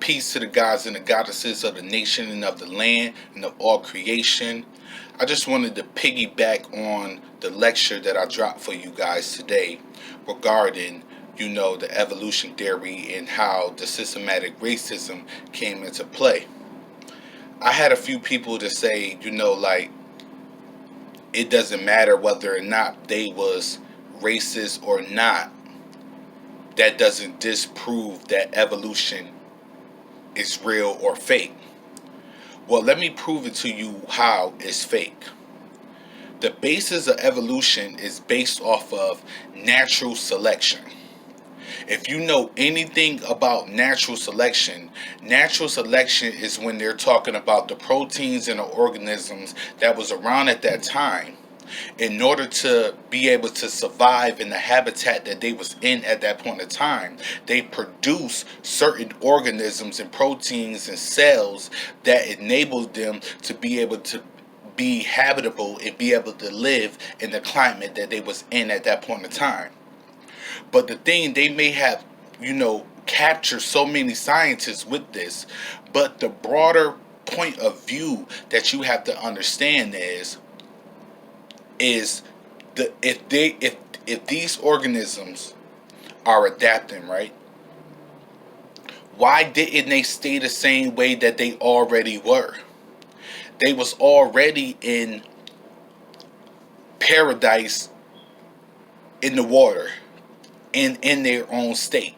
Peace to the gods and the goddesses of the nation and of the land and of all creation. I just wanted to piggyback on the lecture that I dropped for you guys today regarding, the evolution theory and how the systematic racism came into play. I had a few people to say, like, it doesn't matter whether or not they was racist or not. That doesn't disprove that evolution is real or fake. Well, let me prove it to you how it's fake. The basis of evolution is based off of natural selection. If you know anything about natural selection is when they're talking about the proteins in the organisms that was around at that time in order to be able to survive in the habitat that they was in at that point in time. They produce certain organisms and proteins and cells that enabled them to be able to be habitable and be able to live in the climate that they was in at that point in time. But the thing, they may have, captured so many scientists with this, but the broader point of view that you have to understand is the if these organisms are adapting, right? Why didn't they stay the same way that they already were? They was already in paradise in the water and in their own state.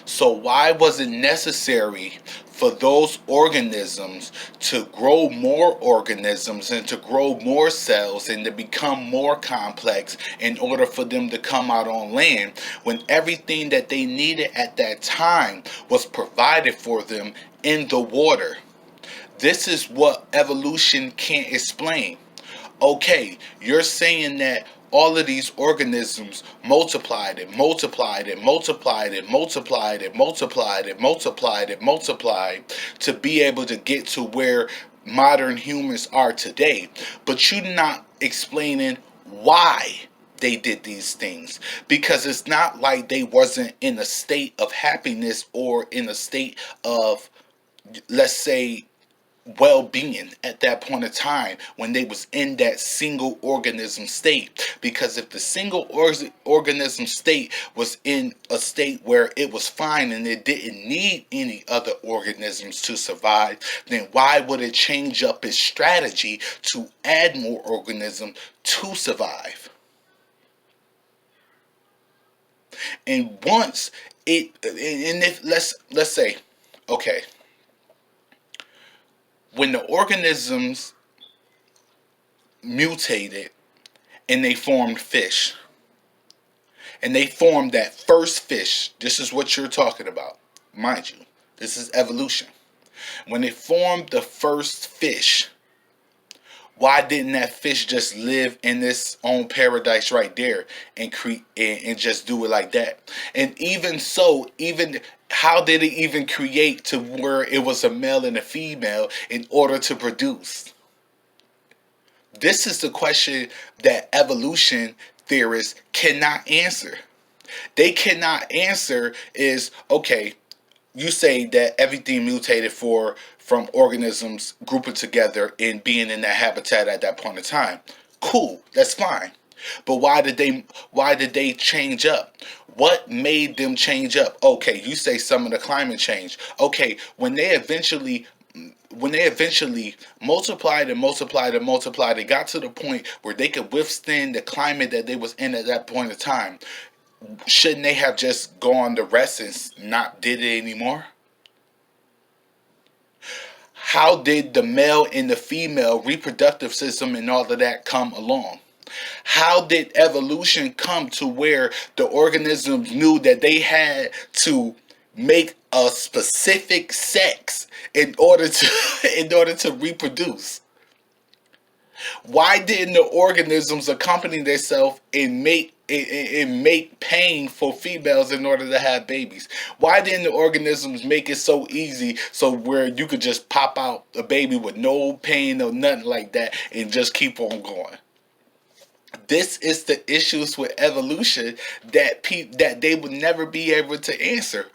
So why was it necessary for those organisms to grow more organisms and to grow more cells and to become more complex in order for them to come out on land when everything that they needed at that time was provided for them in the water? This is what evolution can't explain. Okay, you're saying that all of these organisms multiplied and multiplied and multiplied and multiplied and multiplied and multiplied and multiplied to be able to get to where modern humans are today. But you're not explaining why they did these things, because it's not like they wasn't in a state of happiness or in a state of, let's say, well-being at that point of time when they was in that single organism state. Because if the single organism state was in a state where it was fine and it didn't need any other organisms to survive, then why would it change up its strategy to add more organisms to survive? And once it, and if let's say, okay, when the organisms mutated and they formed fish, and they formed that first fish, this is what you're talking about, mind you, this is evolution. When they formed the first fish, why didn't that fish just live in its own paradise right there and create and just do it like that? And even so, even how did it even create to where it was a male and a female in order to produce? This is the question that evolution theorists cannot answer. They cannot answer is, okay, you say that everything mutated from organisms grouping together and being in that habitat at that point in time. Cool, that's fine. But why did they change up? What made them change up? Okay, you say some of the climate change. Okay, when they eventually multiplied and multiplied and multiplied, it got to the point where they could withstand the climate that they was in at that point in time. Shouldn't they have just gone the rest and not did it anymore? How did the male and the female reproductive system and all of that come along? How did evolution come to where the organisms knew that they had to make a specific sex in order to in order to reproduce? Why didn't the organisms accompany themselves and make pain for females in order to have babies? Why didn't the organisms make it so easy so where you could just pop out a baby with no pain or nothing like that and just keep on going? This is the issues with evolution that that they would never be able to answer.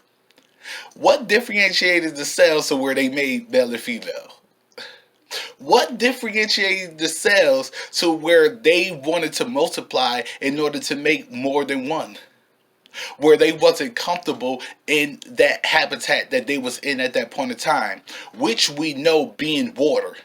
What differentiated the cells to where they made male and female? What differentiated the cells to where they wanted to multiply in order to make more than one? Where they wasn't comfortable in that habitat that they was in at that point in time, which we know being water,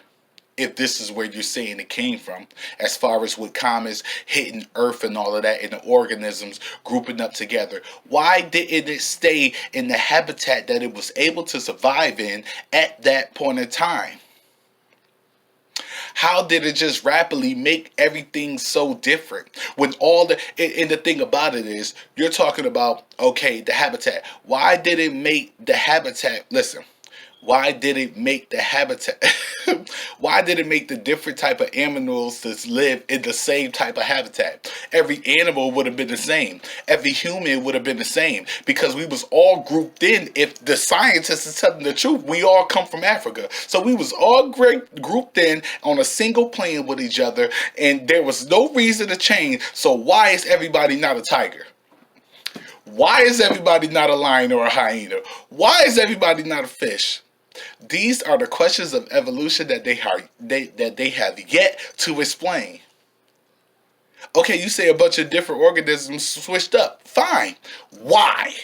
if this is where you're saying it came from, as far as with comets hitting Earth and all of that, and the organisms grouping up together. Why didn't it stay in the habitat that it was able to survive in at that point in time? How did it just rapidly make everything so different? When all the and the thing about it is, you're talking about, okay, the habitat. Why did it make the habitat? Listen, why did it make the habitat? Why did it make the different type of animals to live in the same type of habitat? Every animal would have been the same. Every human would have been the same, because we was all grouped in. If the scientists is telling the truth, we all come from Africa, so we was all grouped in on a single plane with each other, and there was no reason to change. So why is everybody not a tiger? Why is everybody not a lion or a hyena? Why is everybody not a fish? These are the questions of evolution that they have yet to explain. Okay, you say a bunch of different organisms switched up. Fine. Why?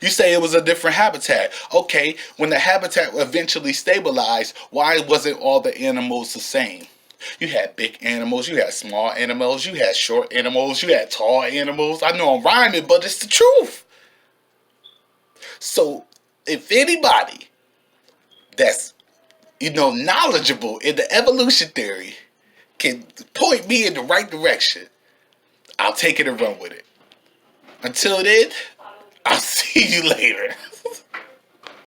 You say it was a different habitat. Okay, when the habitat eventually stabilized, why wasn't all the animals the same? You had big animals, you had small animals, you had short animals, you had tall animals. I know I'm rhyming, but it's the truth. So, if anybody that's, knowledgeable in the evolution theory can point me in the right direction, I'll take it and run with it. Until then, I'll see you later.